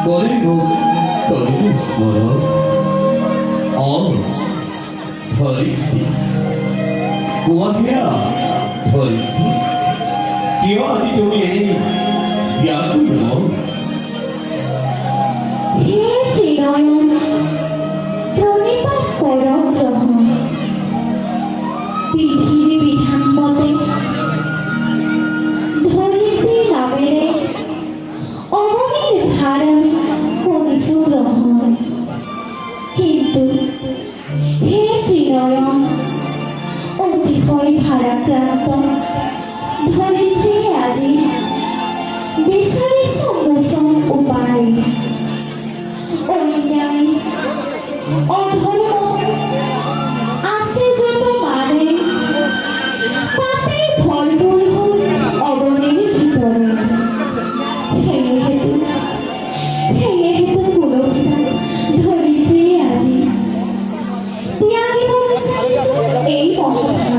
করিব করিব স্মরণ ধরিত্রী কুমারিয়া ধরিত্রী কিয় আজি তুমি এনে ব্যাকুল হে শ্রীনয়ন প্রণিপাত কর গ্রহণ বিধির বিধান মতে ধরিত্রী নামেরে অবনীর ভার আমি করিছু গ্রহণ কিন্তু হে শ্রীনয়ন অতিশয় ভারাক্রান্ত ধরিত্রী আজি বিচাৰিছো মোচন উপায় অন্যায় অধৰ্ম আছে যত মানে পাপে ভৰপূৰ হ'ল অৱনীৰ ভিতৰত সেয়েহেতু পুলকিতা ধৰিত্ৰীয়ে আজি ত্যাগিব বিচাৰিছো এই সংসাৰ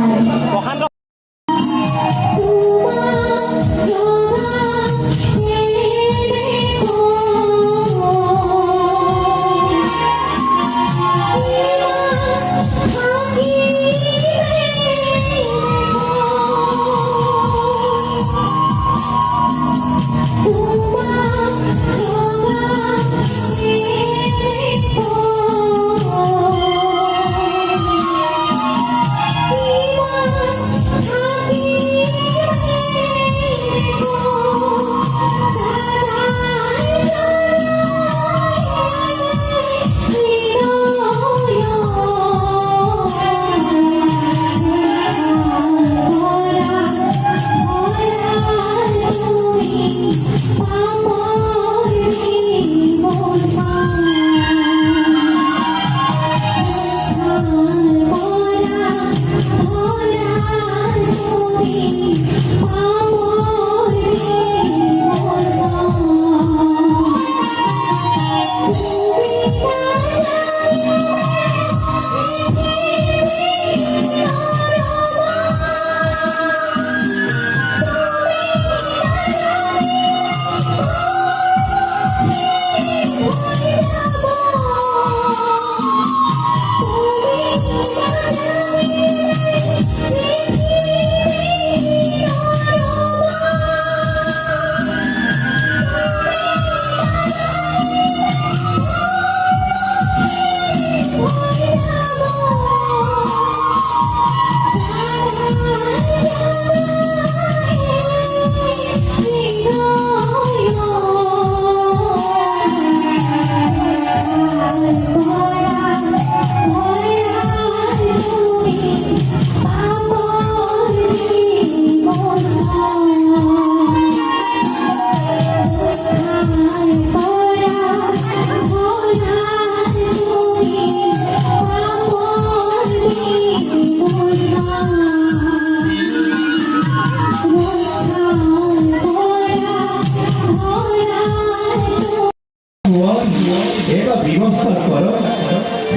ব্যৱস্থা কৰ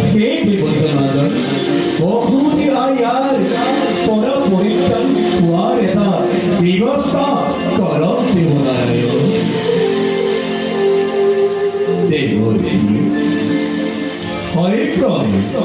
সেই বিপদজনক অসমতি ইয়াৰ পৰা পৰিত্ৰাণ পোৱাৰ এটা ব্যৱস্থা কৰ দেৱনাৰায়ণ দেৱ হৰি প্ৰণিত